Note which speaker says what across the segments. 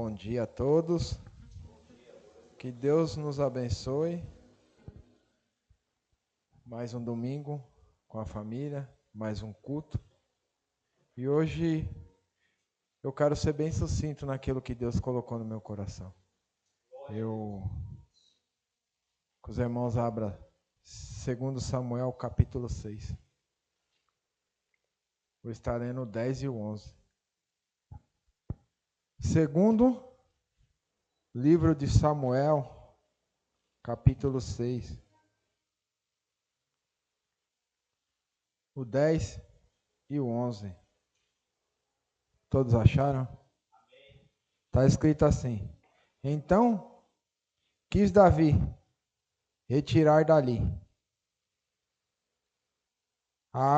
Speaker 1: bom dia a todos. Que Deus nos abençoe. Mais um domingo com a família, mais um culto. E hoje eu quero ser bem sucinto naquilo que Deus colocou no meu coração. Que os irmãos abram 2 Samuel capítulo 6. Vou estar lendo o 10 e o 11. Segundo livro de Samuel, capítulo 6. O 10 e o 11. Todos acharam? Está escrito assim: Então quis Davi retirar dali a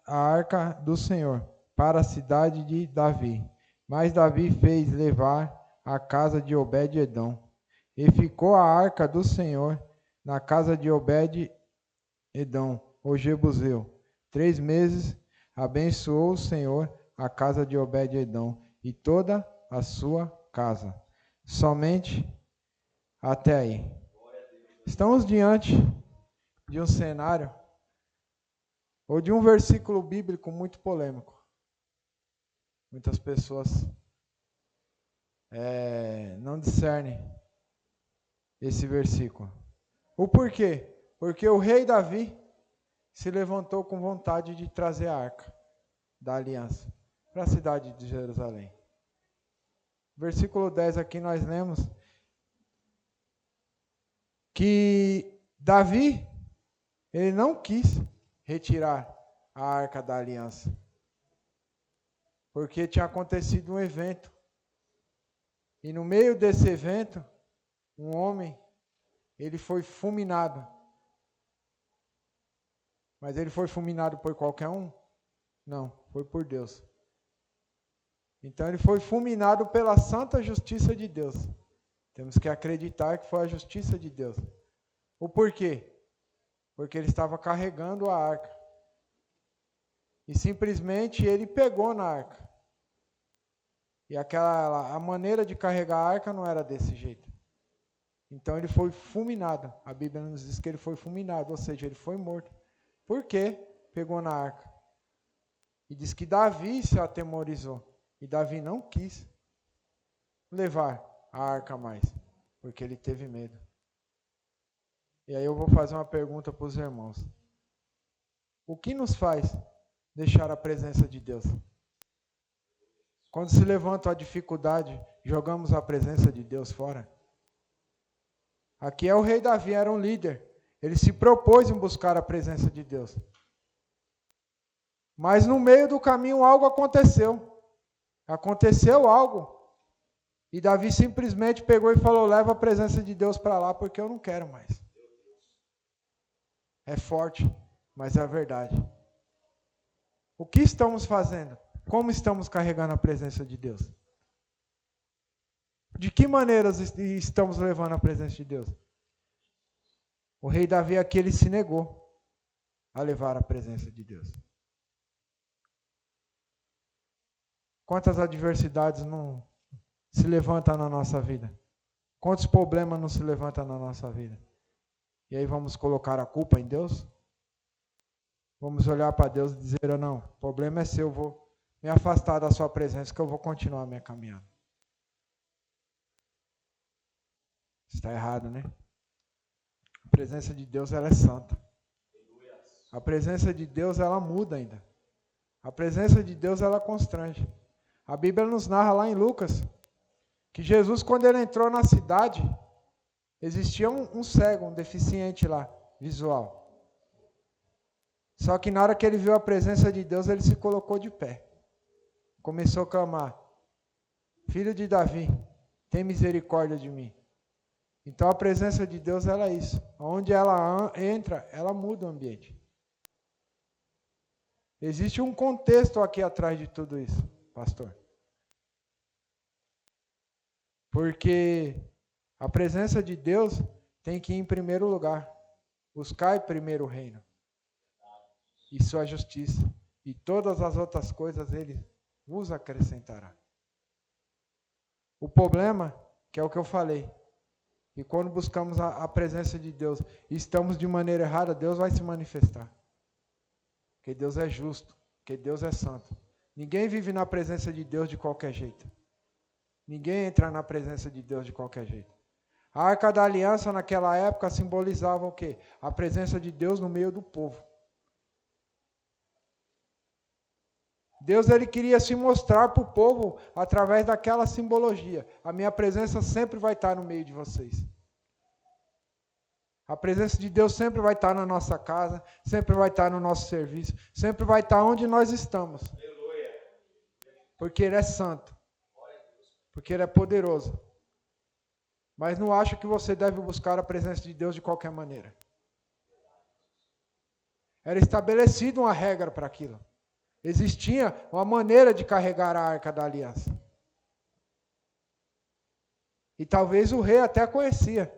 Speaker 1: arca do Senhor para a cidade de Davi. Mas Davi fez levar a casa de Obed-edom. E ficou a arca do Senhor na casa de Obed-edom, o jebuseu. 3 meses abençoou o Senhor a casa de Obed-edom e toda a sua casa. Somente até aí. Estamos diante de um cenário ou de um versículo bíblico muito polêmico. Muitas pessoas não discernem esse versículo. O porquê? Porque o rei Davi se levantou com vontade de trazer a arca da aliança para a cidade de Jerusalém. Versículo 10 aqui nós lemos que Davi, ele não quis retirar a arca da aliança, porque tinha acontecido um evento. E no meio desse evento, um homem, ele foi fulminado. Mas ele foi fulminado por qualquer um? Não, foi por Deus. Então ele foi fulminado pela santa justiça de Deus. Temos que acreditar que foi a justiça de Deus. O porquê? Porque ele estava carregando a arca. E simplesmente ele pegou na arca. E a maneira de carregar a arca não era desse jeito. Então ele foi fulminado. A Bíblia nos diz que ele foi fulminado, ou seja, ele foi morto. Por quê? Pegou na arca. E diz que Davi se atemorizou. E Davi não quis levar a arca mais, porque ele teve medo. E aí eu vou fazer uma pergunta para os irmãos. O que nos faz deixar a presença de Deus? Quando se levanta a dificuldade, jogamos a presença de Deus fora. Aqui é o rei Davi, era um líder. Ele se propôs em buscar a presença de Deus. Mas no meio do caminho algo aconteceu. Aconteceu algo. E Davi simplesmente pegou e falou: leva a presença de Deus para lá, porque eu não quero mais. É forte, mas é a verdade. O que estamos fazendo? Como estamos carregando a presença de Deus? De que maneiras estamos levando a presença de Deus? O rei Davi aqui, ele se negou a levar a presença de Deus. Quantas adversidades não se levantam na nossa vida? Quantos problemas não se levantam na nossa vida? E aí vamos colocar a culpa em Deus? Vamos olhar para Deus e dizer: não, o problema é seu, eu vou me afastar da sua presença, que eu vou continuar a minha caminhada. Está errado, né? A presença de Deus, ela é santa. A presença de Deus, ela muda ainda. A presença de Deus, ela constrange. A Bíblia nos narra lá em Lucas que Jesus, quando ele entrou na cidade, existia um cego, um deficiente lá, visual. Só que na hora que ele viu a presença de Deus, ele se colocou de pé. Começou a clamar: Filho de Davi, tem misericórdia de mim. Então a presença de Deus, ela é isso. Onde ela entra, ela muda o ambiente. Existe um contexto aqui atrás de tudo isso, pastor. Porque a presença de Deus tem que ir em primeiro lugar. Buscar primeiro o reino e sua justiça. E todas as outras coisas Ele vos acrescentará. O problema, que é o que eu falei, e quando buscamos a presença de Deus e estamos de maneira errada, Deus vai se manifestar. Porque Deus é justo, porque Deus é santo. Ninguém vive na presença de Deus de qualquer jeito. Ninguém entra na presença de Deus de qualquer jeito. A Arca da Aliança naquela época simbolizava o quê? A presença de Deus no meio do povo. Deus ele queria se mostrar para o povo através daquela simbologia. A minha presença sempre vai estar no meio de vocês. A presença de Deus sempre vai estar na nossa casa, sempre vai estar no nosso serviço, sempre vai estar onde nós estamos. Porque Ele é santo. Porque Ele é poderoso. Mas não acho que você deve buscar a presença de Deus de qualquer maneira. Era estabelecida uma regra para aquilo. Existia uma maneira de carregar a Arca da Aliança. E talvez o rei até conhecia.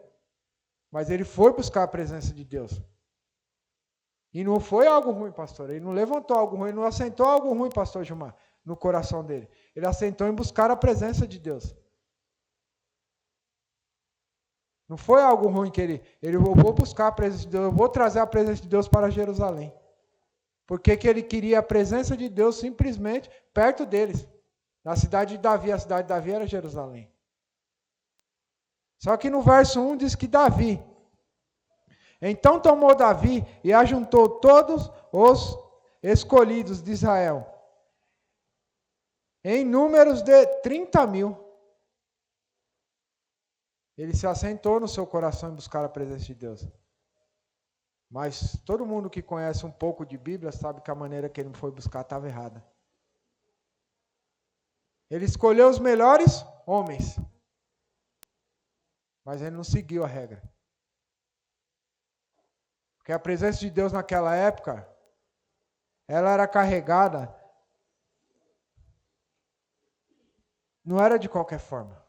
Speaker 1: Mas ele foi buscar a presença de Deus. E não foi algo ruim, pastor. Ele não levantou algo ruim, não assentou algo ruim, pastor Gilmar, no coração dele. Ele assentou em buscar a presença de Deus. Não foi algo ruim que eu vou buscar a presença de Deus, eu vou trazer a presença de Deus para Jerusalém. Porque que ele queria a presença de Deus simplesmente perto deles. Na cidade de Davi, a cidade de Davi era Jerusalém. Só que no verso 1 diz que Davi. Então tomou Davi e ajuntou todos os escolhidos de Israel, em números de 30.000. Ele se assentou no seu coração em buscar a presença de Deus. Mas todo mundo que conhece um pouco de Bíblia sabe que a maneira que ele foi buscar estava errada. Ele escolheu os melhores homens. Mas ele não seguiu a regra. Porque a presença de Deus naquela época, ela era carregada, não era de qualquer forma.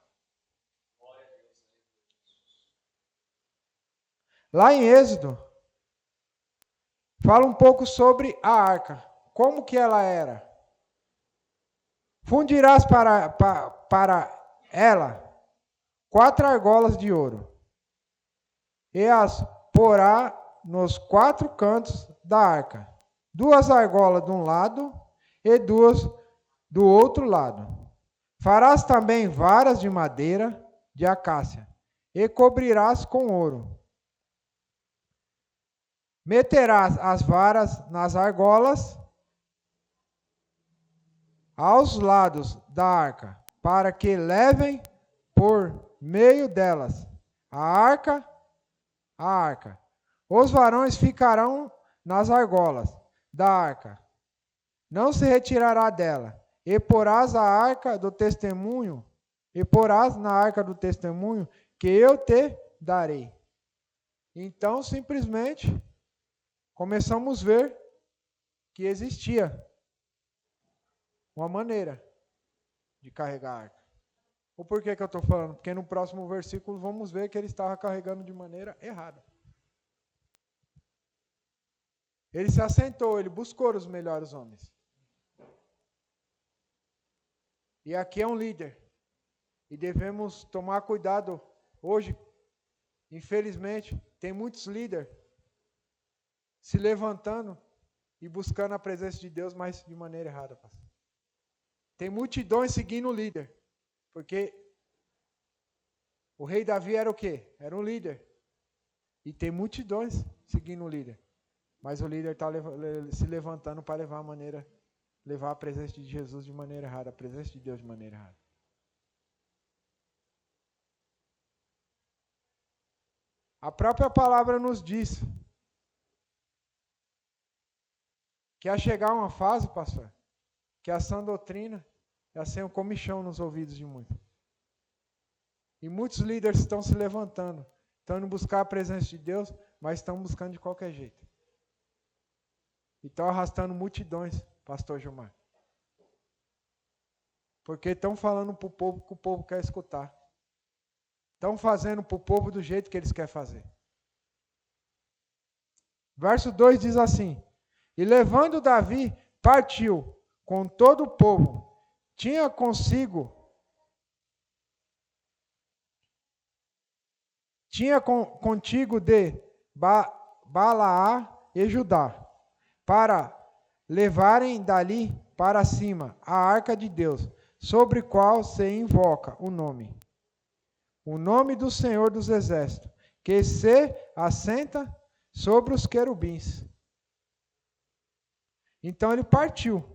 Speaker 1: Lá em Êxodo, fala um pouco sobre a arca. Como que ela era? Fundirás para ela 4 argolas de ouro, e as porá nos 4 cantos da arca, 2 argolas de um lado e 2 do outro lado. Farás também varas de madeira de acácia, e cobrirás com ouro. Meterás as varas nas argolas aos lados da arca, para que levem por meio delas a arca. Os varões ficarão nas argolas da arca, não se retirará dela, e porás a arca do testemunho, e porás na arca do testemunho que eu te darei. Então, simplesmente, começamos a ver que existia uma maneira de carregar a arca. O porquê que eu estou falando? Porque no próximo versículo vamos ver que ele estava carregando de maneira errada. Ele se assentou, ele buscou os melhores homens. E aqui é um líder. E devemos tomar cuidado. Hoje, infelizmente, tem muitos líderes se levantando e buscando a presença de Deus, mas de maneira errada, pastor. Tem multidões seguindo o líder. Porque o rei Davi era o quê? Era um líder. E tem multidões seguindo o líder. Mas o líder está se levantando para levar a presença de Jesus de maneira errada, a presença de Deus de maneira errada. A própria palavra nos diz que ia chegar uma fase, pastor, que a sã doutrina ia ser um comichão nos ouvidos de muitos. E muitos líderes estão se levantando, estão indo buscar a presença de Deus, mas estão buscando de qualquer jeito. E estão arrastando multidões, pastor Gilmar. Porque estão falando para o povo que o povo quer escutar. Estão fazendo para o povo do jeito que eles querem fazer. Verso 2 diz assim: E levando Davi, partiu com todo o povo. Tinha consigo tinha contigo de Balaá e Judá, para levarem dali para cima a arca de Deus, sobre qual se invoca o nome do Senhor dos Exércitos, que se assenta sobre os querubins. Então ele partiu.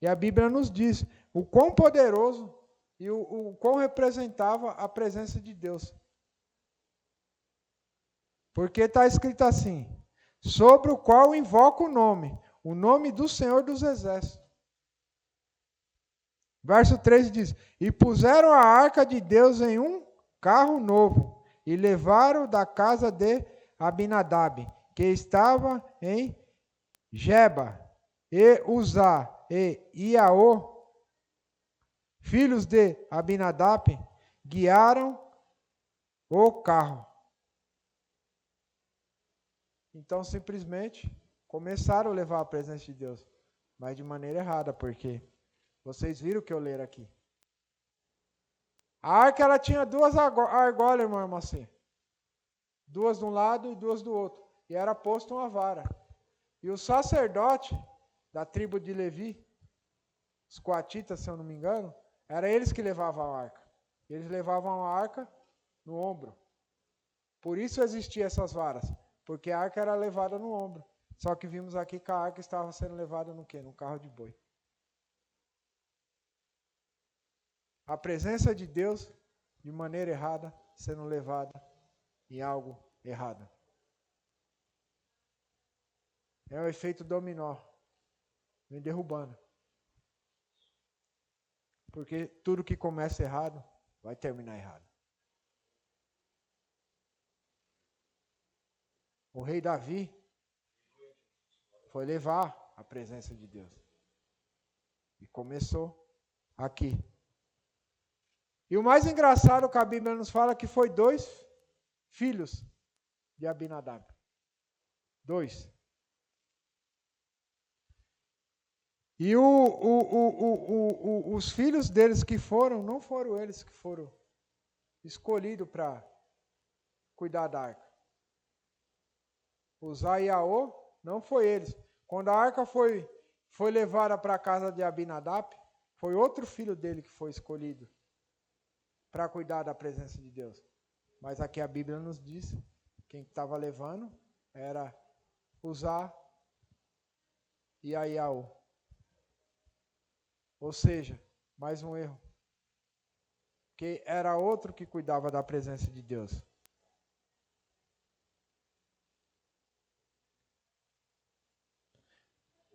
Speaker 1: E a Bíblia nos diz o quão poderoso e o quão representava a presença de Deus. Porque está escrito assim, sobre o qual invoca o nome do Senhor dos Exércitos. Verso 3 diz, e puseram a arca de Deus em um carro novo, e levaram da casa de Abinadab, que estava em Geba, e Uzá e Iaô, filhos de Abinadab, guiaram o carro. Então, simplesmente, começaram a levar a presença de Deus, mas de maneira errada, porque vocês viram o que eu ler aqui. A arca, ela tinha duas argolas, irmão Macê. Duas de um lado e duas do outro. E era posto uma vara. E o sacerdote da tribo de Levi, os coatitas, se eu não me engano, era eles que levavam a arca. Eles levavam a arca no ombro. Por isso existiam essas varas. Porque a arca era levada no ombro. Só que vimos aqui que a arca estava sendo levada no quê? No carro de boi. A presença de Deus, de maneira errada, sendo levada em algo errado. É o efeito dominó. Vem derrubando. Porque tudo que começa errado, vai terminar errado. O rei Davi foi levar a presença de Deus. E começou aqui. E o mais engraçado que a Bíblia nos fala que foi 2 filhos de Abinadab. 2. E os filhos deles que foram, não foram eles que foram escolhidos para cuidar da arca. Uzá e Iaô, não foi eles. Quando a arca foi levada para a casa de Abinadab, foi outro filho dele que foi escolhido para cuidar da presença de Deus. Mas aqui a Bíblia nos diz, quem estava levando era Uzá e Iaô. Ou seja, mais um erro. Que era outro que cuidava da presença de Deus.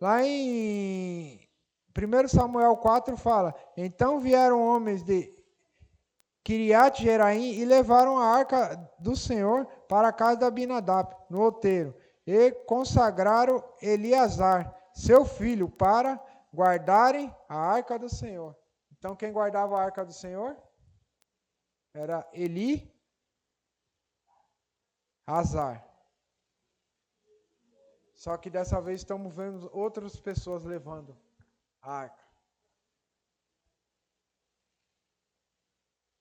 Speaker 1: Lá em 1 Samuel 4 fala, então vieram homens de Kiriat Jeraim e levaram a arca do Senhor para a casa de Abinadab, no outeiro, e consagraram Eleazar, seu filho, para guardarem a arca do Senhor. Então quem guardava a arca do Senhor era Eleazar. Só que dessa vez estamos vendo outras pessoas levando a arca.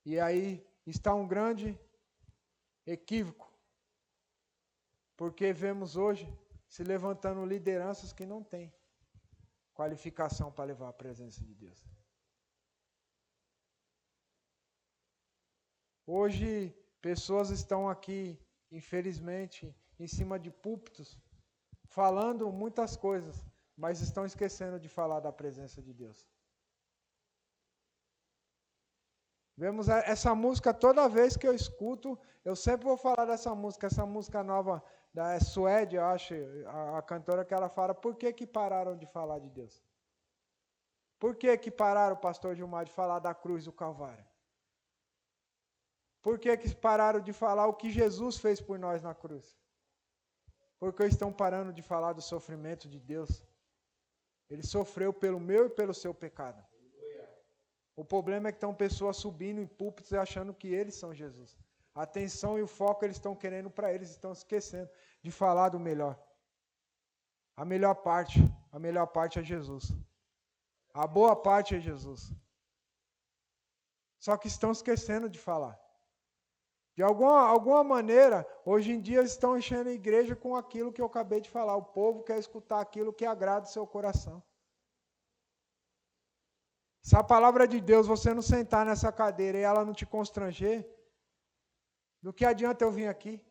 Speaker 1: E aí está um grande equívoco. Porque vemos hoje se levantando lideranças que não têm qualificação para levar a presença de Deus. Hoje, pessoas estão aqui, infelizmente, em cima de púlpitos, falando muitas coisas, mas estão esquecendo de falar da presença de Deus. Vemos essa música toda vez que eu escuto, eu sempre vou falar dessa música nova da Suede, eu acho, a cantora que ela fala, por que pararam de falar de Deus? Por que pararam, pastor Gilmar, de falar da cruz do Calvário? Por que pararam de falar o que Jesus fez por nós na cruz? Porque estão parando de falar do sofrimento de Deus. Ele sofreu pelo meu e pelo seu pecado. O problema é que estão pessoas subindo em púlpitos e achando que eles são Jesus. A atenção e o foco eles estão querendo para eles, estão esquecendo de falar do melhor. A melhor parte é Jesus. A boa parte é Jesus. Só que estão esquecendo de falar. De alguma maneira, hoje em dia estão enchendo a igreja com aquilo que eu acabei de falar. O povo quer escutar aquilo que agrada o seu coração. Se a palavra de Deus, você não sentar nessa cadeira e ela não te constranger, do que adianta eu vir aqui?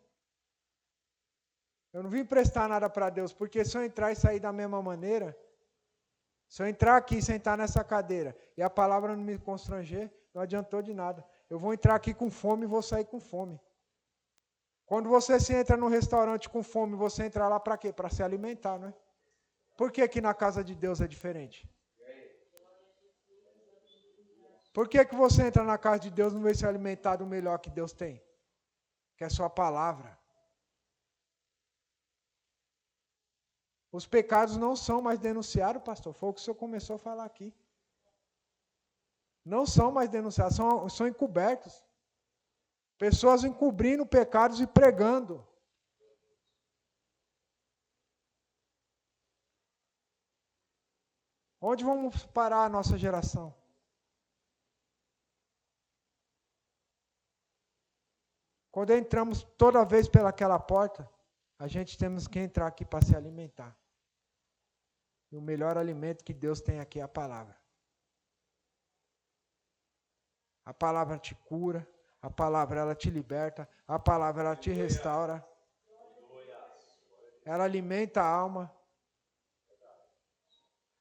Speaker 1: Eu não vim prestar nada para Deus, porque se eu entrar e sair da mesma maneira, se eu entrar aqui e sentar nessa cadeira e a palavra não me constranger, não adiantou de nada. Eu vou entrar aqui com fome e vou sair com fome. Quando você se entra num restaurante com fome, você entra lá para quê? Para se alimentar, não é? Por que aqui na casa de Deus é diferente? Por que você entra na casa de Deus e não vai se alimentar do melhor que Deus tem? Que é sua palavra. Os pecados não são mais denunciados, pastor. Foi o que o senhor começou a falar aqui. Não são mais denunciados, são encobertos. Pessoas encobrindo pecados e pregando. Onde vamos parar a nossa geração? Quando entramos toda vez pelaquela porta, a gente temos que entrar aqui para se alimentar. E o melhor alimento que Deus tem aqui é a palavra. A palavra te cura, a palavra ela te liberta, a palavra ela te restaura. Ela alimenta a alma.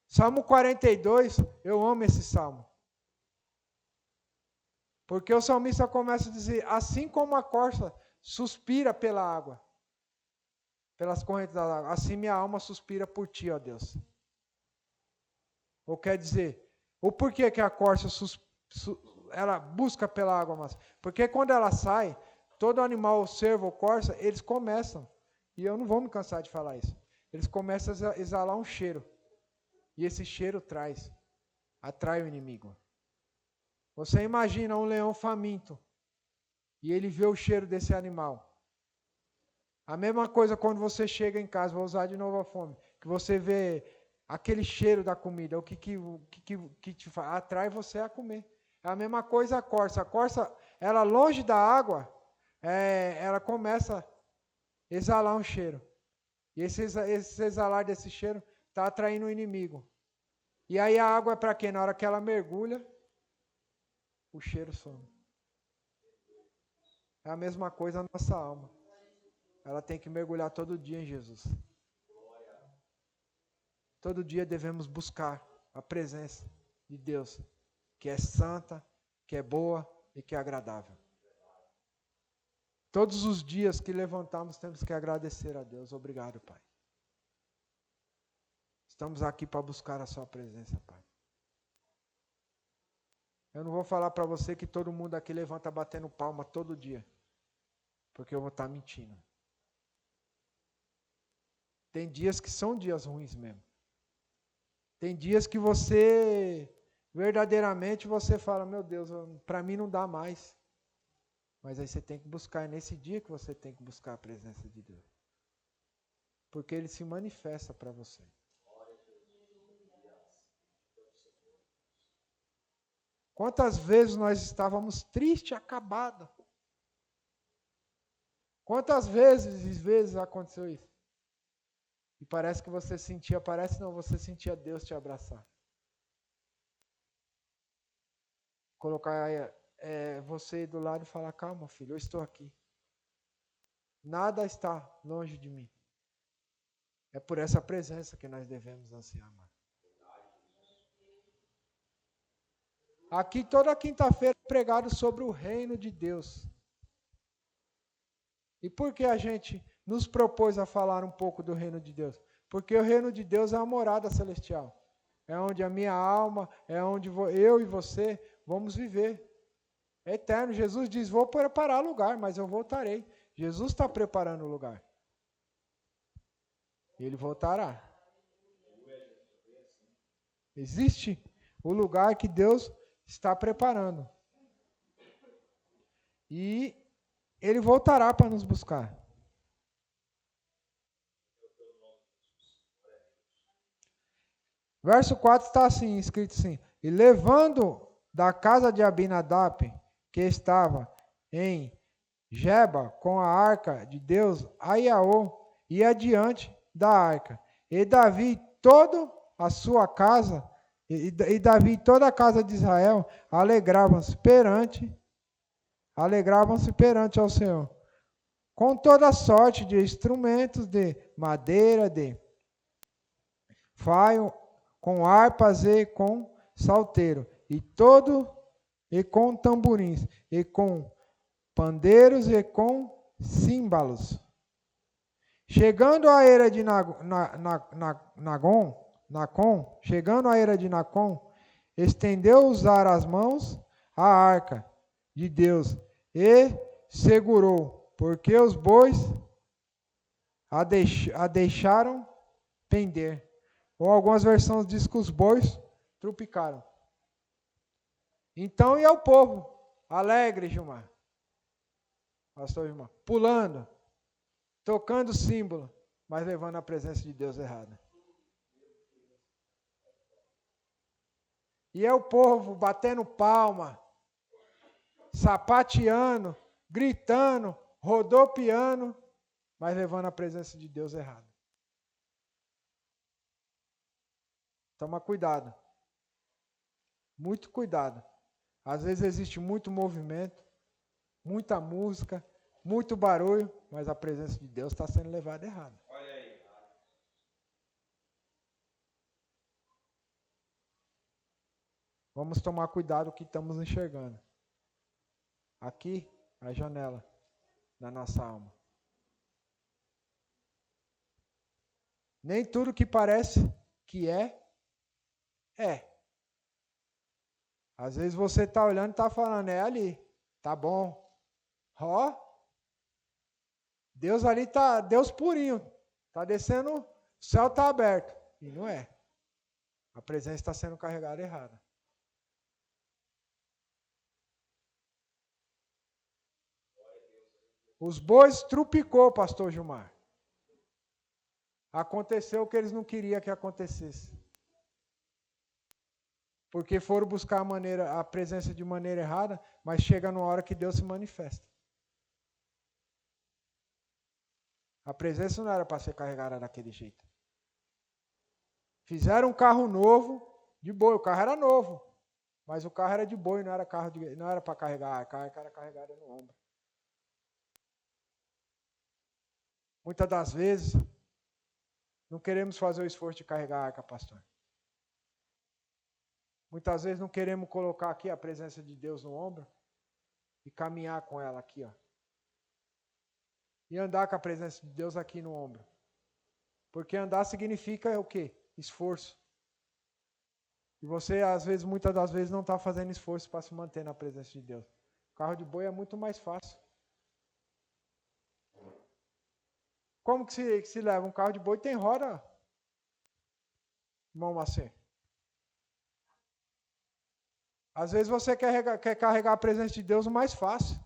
Speaker 1: Salmo 42, eu amo esse salmo. Porque o salmista começa a dizer, assim como a corça suspira pela água, pelas correntes da água, assim minha alma suspira por ti, ó Deus. Ou quer dizer, o porquê que a corça ela busca pela água, mas porque quando ela sai, todo animal, cervo ou corça, eles começam, e eu não vou me cansar de falar isso, eles começam a exalar um cheiro, e esse cheiro atrai o inimigo. Você imagina um leão faminto, e ele vê o cheiro desse animal. A mesma coisa quando você chega em casa, vou usar de novo a fome, que você vê aquele cheiro da comida, o que te atrai você a comer. É a mesma coisa a corça. A corça, ela longe da água, ela começa a exalar um cheiro. E esse exalar desse cheiro está atraindo o inimigo. E aí a água é para quê? Na hora que ela mergulha, o cheiro some. É a mesma coisa a nossa alma. Ela tem que mergulhar todo dia em Jesus. Todo dia devemos buscar a presença de Deus, que é santa, que é boa e que é agradável. Todos os dias que levantamos, temos que agradecer a Deus. Obrigado, Pai. Estamos aqui para buscar a sua presença, Pai. Eu não vou falar para você que todo mundo aqui levanta batendo palma todo dia, porque eu vou estar mentindo. Tem dias que são dias ruins mesmo. Tem dias que verdadeiramente você fala, meu Deus, para mim não dá mais. Mas aí você tem que buscar, é nesse dia que você tem que buscar a presença de Deus. Porque Ele se manifesta para você. Quantas vezes nós estávamos tristes, acabados? Quantas vezes aconteceu isso? E parece que você sentia, você sentia Deus te abraçar. Colocar você do lado e falar, calma filho, eu estou aqui. Nada está longe de mim. É por essa presença que nós devemos ansiar, mano. Aqui toda quinta-feira é pregado sobre o reino de Deus. E por que a gente nos propôs a falar um pouco do reino de Deus? Porque o reino de Deus é a morada celestial. É onde a minha alma, é onde eu e você vamos viver. É eterno. Jesus diz, vou preparar lugar, mas eu voltarei. Jesus está preparando o lugar. Ele voltará. Existe o lugar que Deus está preparando. E Ele voltará para nos buscar. Verso 4 está assim, escrito assim. E levando da casa de Abinadab, que estava em Jeba, com a arca de Deus, Aiaô, ia adiante da arca. E Davi, toda a sua casa, e Davi, toda a casa de Israel, alegravam-se perante ao Senhor, com toda sorte de instrumentos de madeira, de faio, com harpas e com salteiro, e com tamborins, e com pandeiros e com símbolos. Chegando à era de Nacon, estendeu usar as mãos à arca de Deus e segurou, porque os bois a deixaram pender. Ou algumas versões dizem que os bois trupicaram. Então ia o povo, alegre, Gilmar, pastor Gilmar, pulando, tocando símbolo, mas levando a presença de Deus errada. E é o povo batendo palma, sapateando, gritando, rodopiando, mas levando a presença de Deus errada. Toma cuidado. Muito cuidado. Às vezes existe muito movimento, muita música, muito barulho, mas a presença de Deus está sendo levada errada. Olha aí. Vamos tomar cuidado com o que estamos enxergando. Aqui, a janela da nossa alma. Nem tudo que parece que é. Às vezes você está olhando e está falando, é ali, tá bom. Ó, Deus ali está, Deus purinho, está descendo, o céu está aberto. E não é. A presença está sendo carregada errada. Os bois trupicou, pastor Gilmar. Aconteceu o que eles não queriam que acontecesse. Porque foram buscar a presença de maneira errada, mas chega numa hora que Deus se manifesta. A presença não era para ser carregada daquele jeito. Fizeram um carro novo de boi, o carro era novo, mas o carro era de boi, não era para carregar, a carga era carregada no ombro. Muitas das vezes, não queremos fazer o esforço de carregar a arca, pastor. Muitas vezes não queremos colocar aqui a presença de Deus no ombro e caminhar com ela aqui, ó. E andar com a presença de Deus aqui no ombro. Porque andar significa o quê? Esforço. E você, às vezes, muitas das vezes, não está fazendo esforço para se manter na presença de Deus. O carro de boi é muito mais fácil. Como que se leva? Um carro de boi tem roda, irmão Macê. Às vezes você quer carregar a presença de Deus o mais fácil.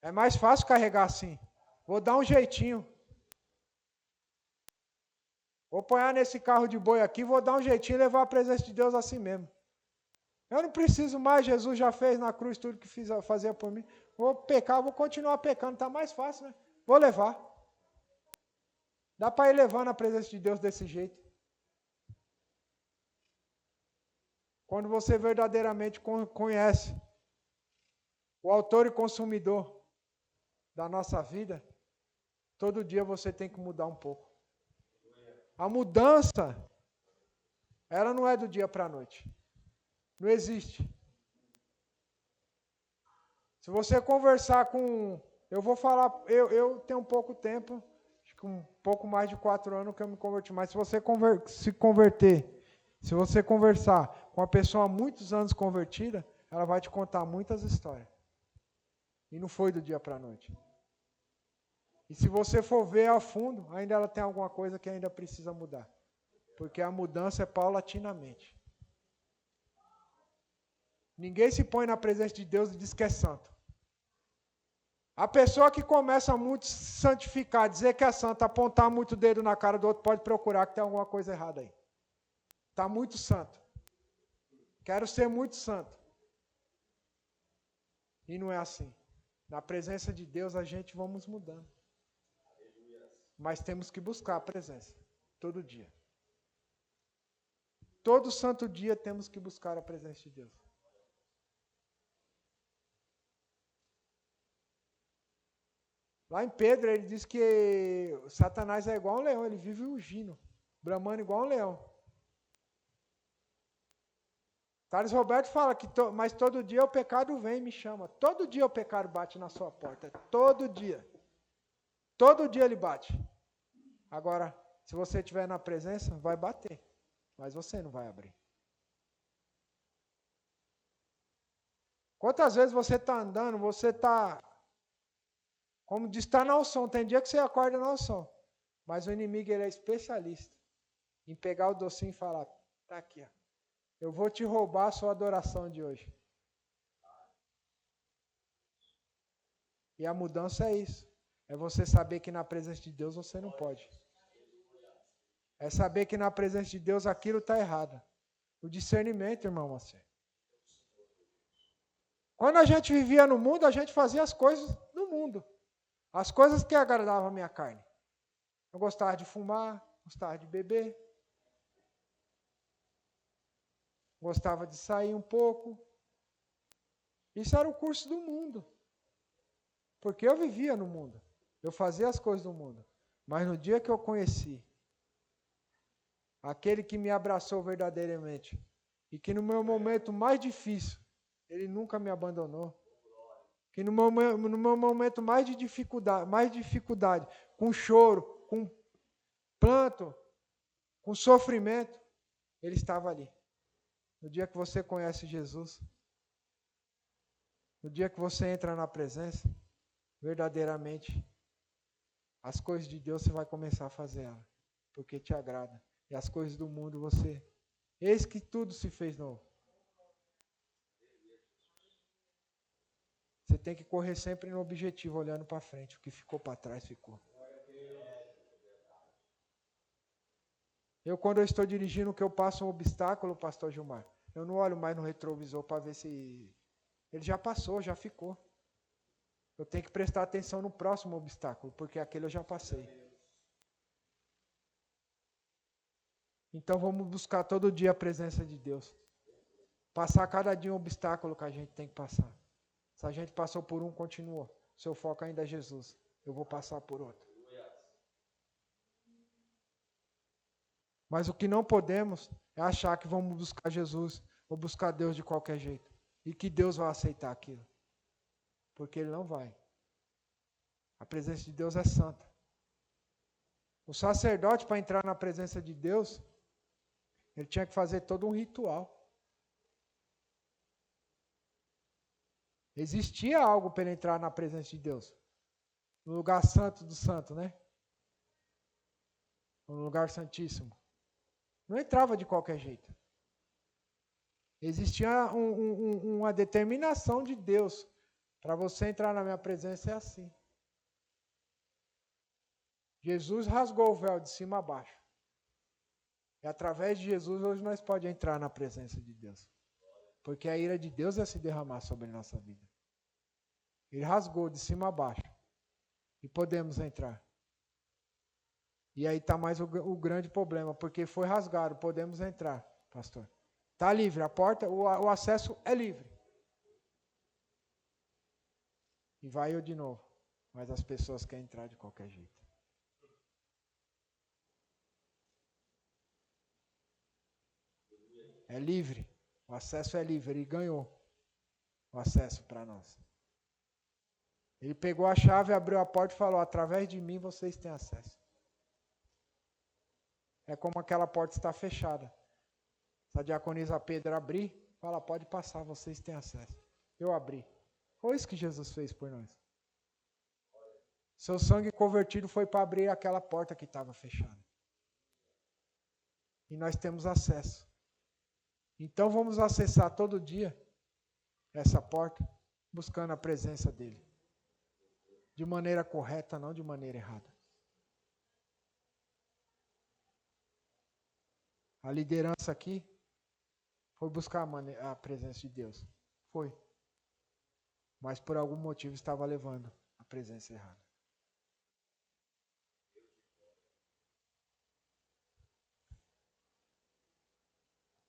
Speaker 1: É mais fácil carregar assim. Vou dar um jeitinho. Vou apoiar nesse carro de boi aqui, vou dar um jeitinho e levar a presença de Deus assim mesmo. Eu não preciso mais, Jesus já fez na cruz tudo que fazia por mim. Vou pecar, vou continuar pecando, está mais fácil, né? Vou levar. Dá para ir levando a presença de Deus desse jeito. Quando você verdadeiramente conhece o autor e consumidor da nossa vida, todo dia você tem que mudar um pouco. A mudança, ela não é do dia para a noite. Não existe. Se você conversar com... Eu vou falar... Eu tenho um pouco tempo, acho que um pouco mais de 4 anos que eu me converti, mas se você se você conversar com uma pessoa há muitos anos convertida, ela vai te contar muitas histórias. E não foi do dia para a noite. E se você for ver a fundo, ainda ela tem alguma coisa que ainda precisa mudar. Porque a mudança é paulatinamente. Ninguém se põe na presença de Deus e diz que é santo. A pessoa que começa muito a santificar, dizer que é santo, apontar muito o dedo na cara do outro, pode procurar que tem alguma coisa errada aí. Está muito santo. Quero ser muito santo. E não é assim. Na presença de Deus a gente vamos mudando. Mas temos que buscar a presença. Todo dia. Todo santo dia temos que buscar a presença de Deus. Lá em Pedro ele diz que Satanás é igual a um leão. Ele vive rugindo. Bramando igual a um leão. Thales Roberto fala que mas todo dia o pecado vem e me chama. Todo dia o pecado bate na sua porta. Todo dia. Todo dia ele bate. Agora, se você estiver na presença, vai bater. Mas você não vai abrir. Quantas vezes você está andando, você está, como diz, está na unção. Tem dia que você acorda na unção. Mas o inimigo ele é especialista em pegar o docinho e falar, tá aqui, ó. Eu vou te roubar a sua adoração de hoje. E a mudança é isso. É você saber que na presença de Deus você não pode. É saber que na presença de Deus aquilo está errado. O discernimento, irmão, você. Quando a gente vivia no mundo, a gente fazia as coisas do mundo. As coisas que agradavam a minha carne. Eu gostava de fumar, gostava de beber. Gostava de sair um pouco. Isso era o curso do mundo. Porque eu vivia no mundo. Eu fazia as coisas do mundo. Mas no dia que eu conheci aquele que me abraçou verdadeiramente e que no meu momento mais difícil, ele nunca me abandonou. Que no meu momento mais de dificuldade, com choro, com pranto, com sofrimento, ele estava ali. No dia que você conhece Jesus, no dia que você entra na presença, verdadeiramente, as coisas de Deus você vai começar a fazer ela, porque te agrada. E as coisas do mundo você... Eis que tudo se fez novo. Você tem que correr sempre no objetivo, olhando para frente. O que ficou para trás, ficou. Quando eu estou dirigindo, que eu passo um obstáculo, pastor Gilmar, eu não olho mais no retrovisor para ver se ele já passou, já ficou. Eu tenho que prestar atenção no próximo obstáculo, porque aquele eu já passei. Então vamos buscar todo dia a presença de Deus. Passar cada dia um obstáculo que a gente tem que passar. Se a gente passou por um, continuou. Seu foco ainda é Jesus. Eu vou passar por outro. Mas o que não podemos é achar que vamos buscar Jesus ou buscar Deus de qualquer jeito. E que Deus vai aceitar aquilo. Porque Ele não vai. A presença de Deus é santa. O sacerdote, para entrar na presença de Deus, ele tinha que fazer todo um ritual. Existia algo para ele entrar na presença de Deus. No lugar santo do santo, né? No lugar santíssimo. Não entrava de qualquer jeito. Existia uma determinação de Deus. Para você entrar na minha presença é assim. Jesus rasgou o véu de cima a baixo. E através de Jesus hoje nós podemos entrar na presença de Deus. Porque a ira de Deus é se derramar sobre a nossa vida. Ele rasgou de cima a baixo. E podemos entrar. E aí está mais o grande problema, porque foi rasgado, podemos entrar, pastor. Está livre, a porta, o acesso é livre. E vai eu de novo. Mas as pessoas querem entrar de qualquer jeito. É livre. O acesso é livre. Ele ganhou o acesso para nós. Ele pegou a chave, abriu a porta e falou, através de mim vocês têm acesso. É como aquela porta está fechada. Se a diaconisa Pedro abrir, fala, pode passar, vocês têm acesso. Eu abri. Foi isso que Jesus fez por nós. Seu sangue convertido foi para abrir aquela porta que estava fechada. E nós temos acesso. Então vamos acessar todo dia essa porta, buscando a presença dele. De maneira correta, não de maneira errada. A liderança aqui foi buscar a presença de Deus. Foi. mas por algum motivo estava levando a presença errada.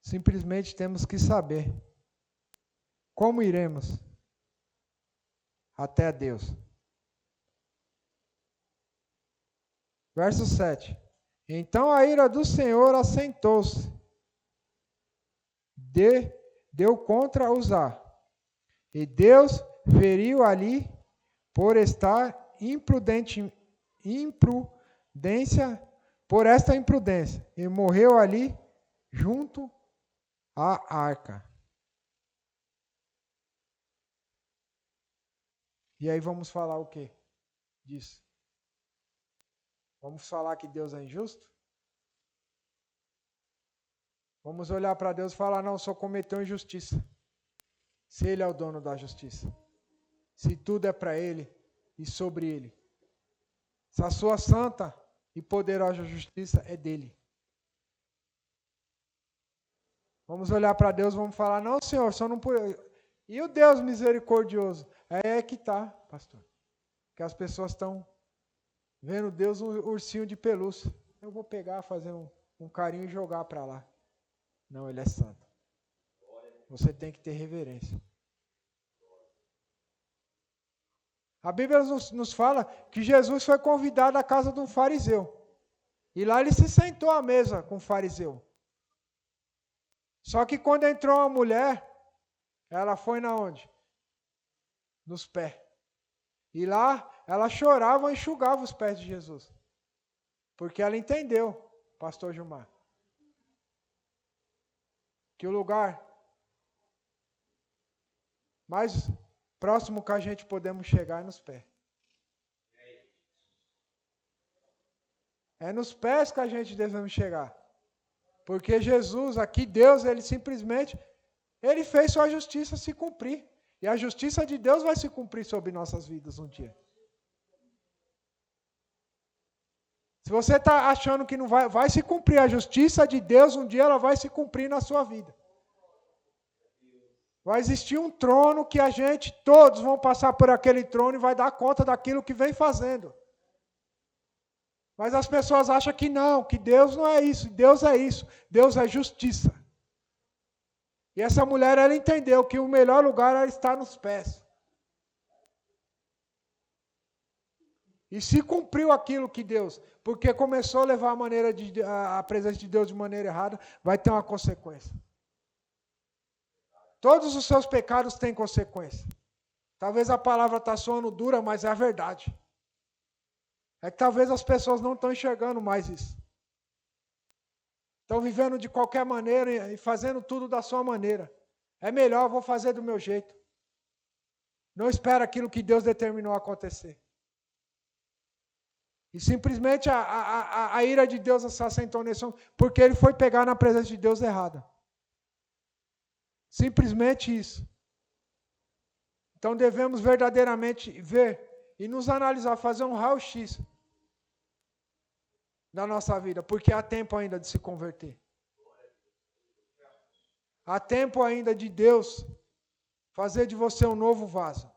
Speaker 1: Simplesmente temos que saber como iremos até Deus. Verso 7. Então a ira do Senhor assentou-se, deu contra Uzá, e Deus feriu ali por esta imprudência, e morreu ali junto à arca. E aí vamos falar o quê disso? Vamos falar que Deus é injusto? Vamos olhar para Deus e falar, não, só cometeu injustiça. Se Ele é o dono da justiça. Se tudo é para Ele e sobre Ele. Se a sua santa e poderosa justiça é dEle. Vamos olhar para Deus e vamos falar, não, Senhor, só não pode. E o Deus misericordioso? É que tá, pastor. Que as pessoas estão vendo Deus um ursinho de pelúcia. Eu vou pegar, fazer um carinho e jogar para lá. Não, Ele é santo. Você tem que ter reverência. A Bíblia nos fala que Jesus foi convidado à casa de um fariseu. E lá ele se sentou à mesa com o fariseu. Só que quando entrou uma mulher, ela foi na onde? Nos pés. E lá ela chorava e enxugava os pés de Jesus. Porque ela entendeu, pastor Gilmar, que o lugar mais próximo que a gente podemos chegar é nos pés. É nos pés que a gente devemos chegar. Porque Jesus, aqui Deus, Ele simplesmente, Ele fez sua justiça se cumprir. E a justiça de Deus vai se cumprir sobre nossas vidas um dia. Se você está achando que não vai se cumprir a justiça de Deus, um dia ela vai se cumprir na sua vida. Vai existir um trono que todos vão passar por aquele trono e vai dar conta daquilo que vem fazendo. Mas as pessoas acham que não, que Deus não é isso, Deus é isso, Deus é justiça. E essa mulher, ela entendeu que o melhor lugar era estar nos pés. E se cumpriu aquilo que Deus, porque começou a levar a presença de Deus de maneira errada, vai ter uma consequência. Todos os seus pecados têm consequência. Talvez a palavra está soando dura, mas é a verdade. É que talvez as pessoas não estão enxergando mais isso. Estão vivendo de qualquer maneira e fazendo tudo da sua maneira. É melhor, vou fazer do meu jeito. Não espera aquilo que Deus determinou acontecer. E simplesmente a ira de Deus se assentou nesse homem, porque ele foi pegar na presença de Deus errada. Simplesmente isso. Então devemos verdadeiramente ver e nos analisar, fazer um raio-x da nossa vida, porque há tempo ainda de se converter. Há tempo ainda de Deus fazer de você um novo vaso.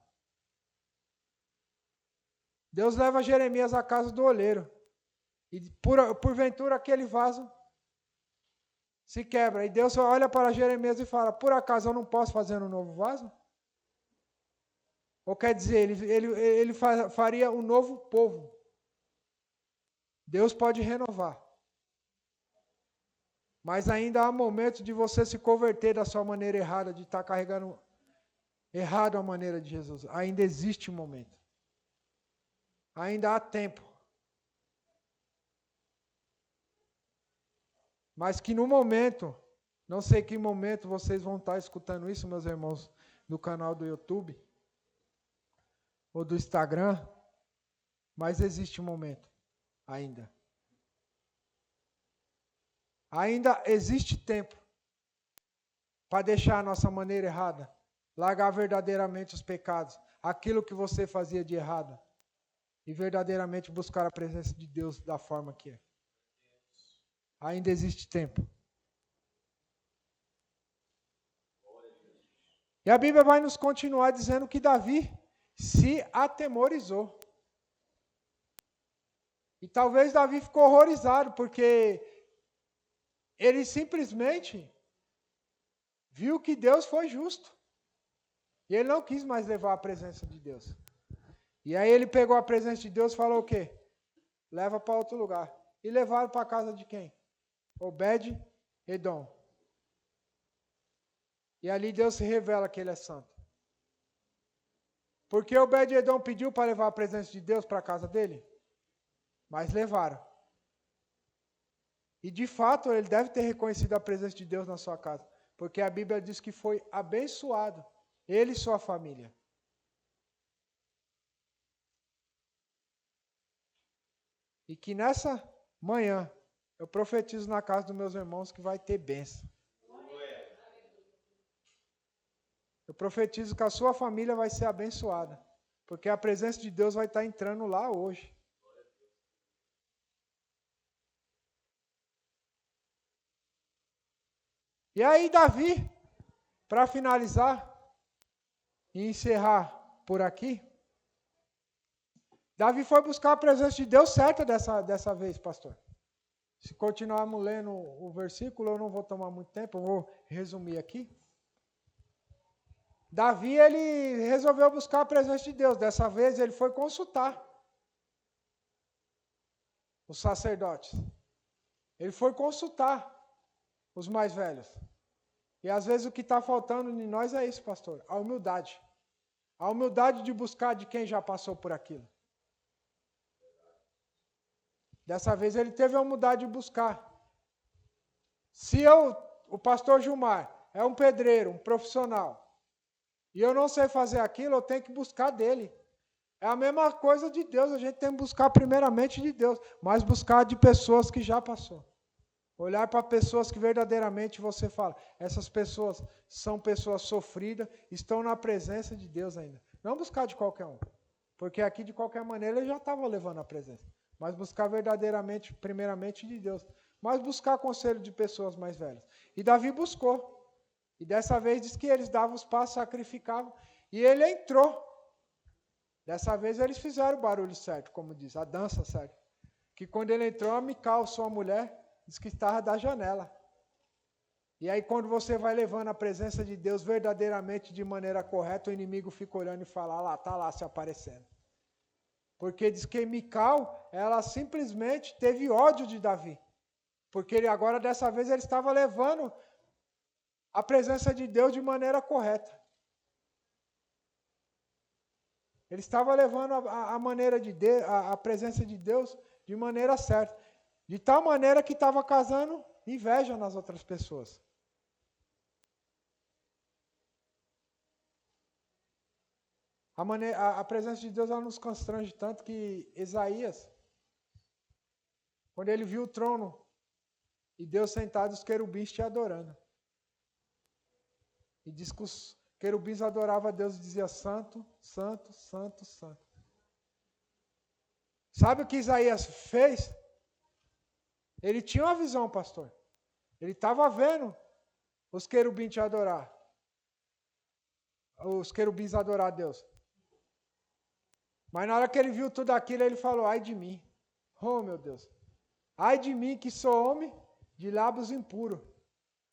Speaker 1: Deus leva Jeremias à casa do oleiro. E porventura aquele vaso se quebra. E Deus olha para Jeremias e fala, por acaso eu não posso fazer um novo vaso? Ou quer dizer, ele faria um novo povo. Deus pode renovar. Mas ainda há momentos de você se converter da sua maneira errada, de estar carregando errado a maneira de Jesus. Ainda existe um momento. Ainda há tempo. Mas que no momento, não sei que momento vocês vão estar escutando isso, meus irmãos, do canal do YouTube ou do Instagram, mas existe um momento ainda. Ainda existe tempo para deixar a nossa maneira errada, largar verdadeiramente os pecados, aquilo que você fazia de errado, e verdadeiramente buscar a presença de Deus da forma que é. Ainda existe tempo. E a Bíblia vai nos continuar dizendo que Davi se atemorizou. E talvez Davi ficou horrorizado, porque ele simplesmente viu que Deus foi justo. E ele não quis mais levar a presença de Deus. E aí ele pegou a presença de Deus e falou o quê? Leva para outro lugar. E levaram para a casa de quem? Obed-Edom. E ali Deus se revela que ele é santo. Porque Obed-Edom pediu para levar a presença de Deus para a casa dele? Mas levaram. E de fato ele deve ter reconhecido a presença de Deus na sua casa. Porque a Bíblia diz que foi abençoado. Ele e sua família. E que nessa manhã eu profetizo na casa dos meus irmãos que vai ter bênção. Eu profetizo que a sua família vai ser abençoada. Porque a presença de Deus vai estar entrando lá hoje. E aí, Davi, para finalizar e encerrar por aqui, Davi foi buscar a presença de Deus certa dessa vez, pastor. Se continuarmos lendo o versículo, eu não vou tomar muito tempo, eu vou resumir aqui. Davi, ele resolveu buscar a presença de Deus. Dessa vez, ele foi consultar os sacerdotes. Ele foi consultar os mais velhos. E às vezes o que está faltando em nós é isso, pastor, a humildade. A humildade de buscar de quem já passou por aquilo. Dessa vez ele teve a humildade de buscar. Se o pastor Gilmar, é um pedreiro, um profissional, e eu não sei fazer aquilo, eu tenho que buscar dele. É a mesma coisa de Deus, a gente tem que buscar primeiramente de Deus, mas buscar de pessoas que já passou. Olhar para pessoas que verdadeiramente você fala, essas pessoas são pessoas sofridas, estão na presença de Deus ainda. Não buscar de qualquer um, porque aqui de qualquer maneira ele já estava levando a presença. Mas buscar verdadeiramente, primeiramente de Deus. Mas buscar conselho de pessoas mais velhas. E Davi buscou. E dessa vez diz que eles davam os passos, sacrificavam. E ele entrou. Dessa vez eles fizeram o barulho certo, como diz, a dança certa. Que quando ele entrou, a Mical, sua mulher, diz que estava da janela. E aí quando você vai levando a presença de Deus verdadeiramente de maneira correta, o inimigo fica olhando e fala, lá, está lá se aparecendo. Porque diz que Mical, ela simplesmente teve ódio de Davi. Porque ele agora, dessa vez, ele estava levando a presença de Deus de maneira correta. Ele estava levando a presença de Deus de maneira certa. De tal maneira que estava causando inveja nas outras pessoas. A presença de Deus ela nos constrange tanto que Isaías, quando ele viu o trono e Deus sentado, os querubins te adorando. E diz que os querubins adoravam a Deus e diziam santo, santo, santo, santo. Sabe o que Isaías fez? Ele tinha uma visão, pastor. Ele estava vendo os querubins te adorar. Os querubins adorar a Deus. Mas na hora que ele viu tudo aquilo, ele falou, ai de mim. Oh, meu Deus. Ai de mim que sou homem de lábios impuros.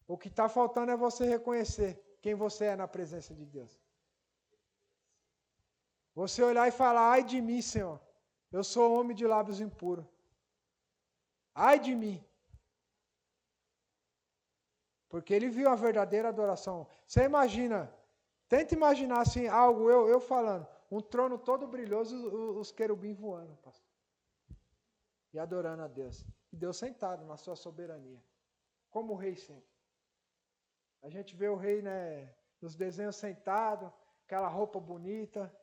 Speaker 1: O que está faltando é você reconhecer quem você é na presença de Deus. Você olhar e falar, ai de mim, Senhor. Eu sou homem de lábios impuros. Ai de mim. Porque ele viu a verdadeira adoração. Você imagina, tenta imaginar assim, algo, eu falando, um trono todo brilhoso, os querubins voando, pastor. E adorando a Deus. E Deus sentado na sua soberania. Como o rei sempre. A gente vê o rei, né, nos desenhos sentado, aquela roupa bonita.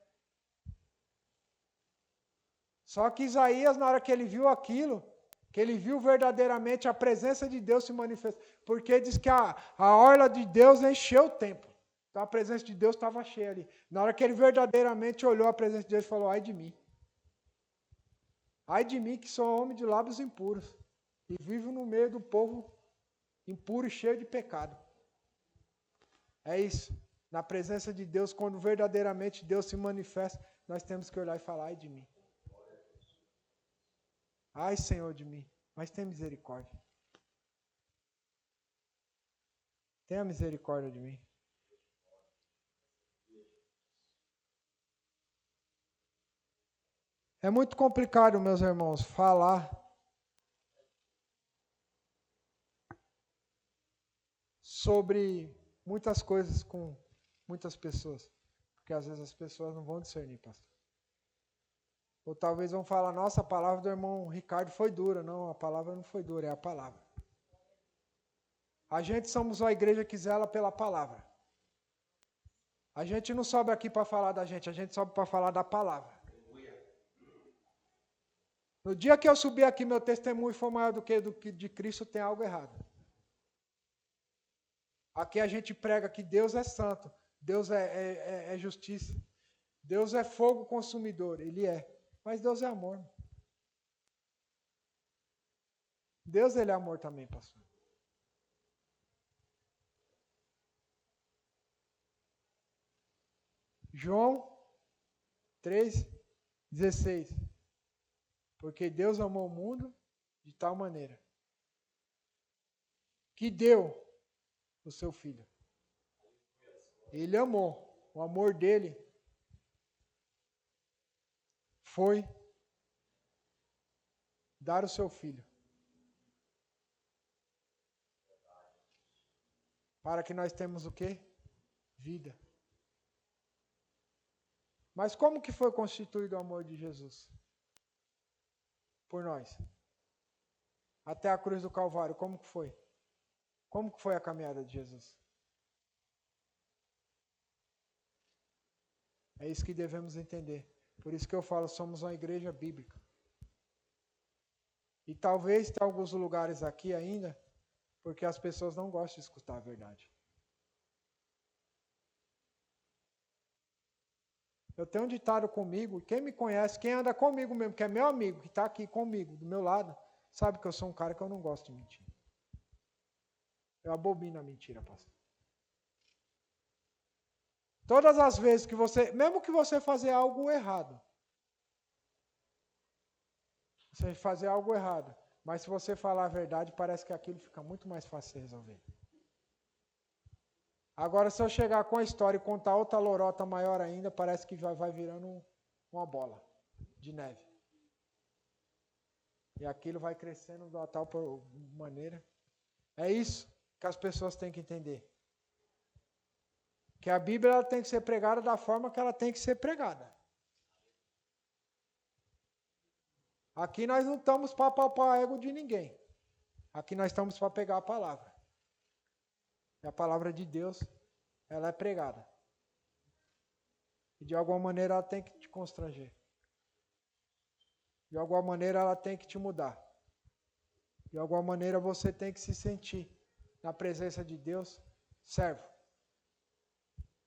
Speaker 1: Só que Isaías, na hora que ele viu aquilo, que ele viu verdadeiramente a presença de Deus se manifestar, porque diz que a orla de Deus encheu o templo. Então a presença de Deus estava cheia ali. Na hora que ele verdadeiramente olhou a presença de Deus, ele falou, ai de mim. Ai de mim que sou homem de lábios impuros e vivo no meio do povo impuro e cheio de pecado. É isso. Na presença de Deus, quando verdadeiramente Deus se manifesta, nós temos que olhar e falar, ai de mim. Ai, Senhor, de mim. Mas tem misericórdia. Tenha misericórdia de mim. É muito complicado, meus irmãos, falar sobre muitas coisas com muitas pessoas. Porque às vezes as pessoas não vão discernir, pastor. Ou talvez vão falar, nossa, a palavra do irmão Ricardo foi dura. Não, a palavra não foi dura, é a palavra. A gente somos uma igreja que zela pela palavra. A gente não sobe aqui para falar da gente, a gente sobe para falar da palavra. No dia que eu subir aqui, meu testemunho for maior do que de Cristo, tem algo errado. Aqui a gente prega que Deus é santo, Deus é justiça, Deus é fogo consumidor, Ele é. Mas Deus é amor. Deus, Ele é amor também, pastor. João 3,16. Porque Deus amou o mundo de tal maneira que deu o seu Filho. Ele amou. O amor dele foi dar o seu Filho. Para que nós temos o quê? Vida. Mas como que foi constituído o amor de Jesus? Por nós. Até a cruz do Calvário, como que foi? Como que foi a caminhada de Jesus? É isso que devemos entender. Por isso que eu falo, somos uma igreja bíblica. E talvez tenha alguns lugares aqui ainda, porque as pessoas não gostam de escutar a verdade. Eu tenho um ditado comigo, quem me conhece, quem anda comigo mesmo, que é meu amigo, que está aqui comigo, do meu lado, sabe que eu sou um cara que eu não gosto de mentir. Eu abobino a mentira, pastor. Todas as vezes que você, mesmo que você fazer algo errado, você fazer algo errado, mas se você falar a verdade, parece que aquilo fica muito mais fácil de resolver. Agora, se eu chegar com a história e contar outra lorota maior ainda, parece que já vai virando uma bola de neve. E aquilo vai crescendo de uma tal maneira. É isso que as pessoas têm que entender. Que a Bíblia ela tem que ser pregada da forma que ela tem que ser pregada. Aqui nós não estamos para papar ego de ninguém. Aqui nós estamos para pegar a palavra. E a palavra de Deus, ela é pregada. E de alguma maneira ela tem que te constranger. De alguma maneira ela tem que te mudar. De alguma maneira você tem que se sentir na presença de Deus servo.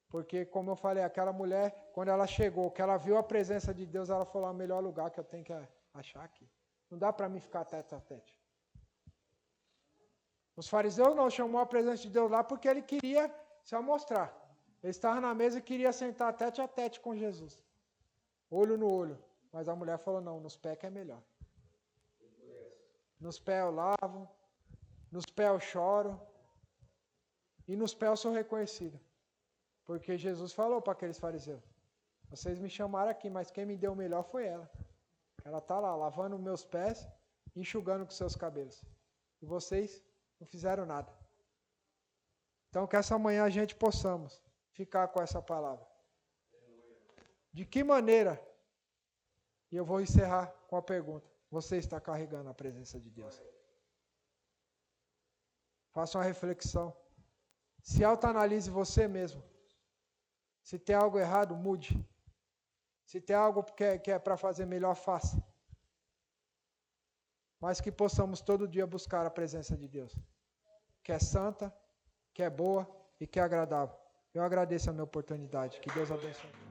Speaker 1: Porque, como eu falei, aquela mulher, quando ela chegou, que ela viu a presença de Deus, ela falou, é o melhor lugar que eu tenho que achar aqui. Não dá para mim ficar tete a tete. Os fariseus não chamou a presença de Deus lá porque ele queria se amostrar. Ele estava na mesa e queria sentar tete a tete com Jesus. Olho no olho. Mas a mulher falou, não, nos pés que é melhor. Nos pés eu lavo, nos pés eu choro, e nos pés eu sou reconhecido. Porque Jesus falou para aqueles fariseus, vocês me chamaram aqui, mas quem me deu o melhor foi ela. Ela está lá, lavando meus pés, enxugando com seus cabelos. E vocês não fizeram nada. Então, que essa manhã a gente possamos ficar com essa palavra. De que maneira, e eu vou encerrar com a pergunta, você está carregando a presença de Deus? Faça uma reflexão. Se autoanalise você mesmo. Se tem algo errado, mude. Se tem algo que é para fazer melhor, faça. Mas que possamos todo dia buscar a presença de Deus, que é santa, que é boa e que é agradável. Eu agradeço a minha oportunidade. Que Deus abençoe.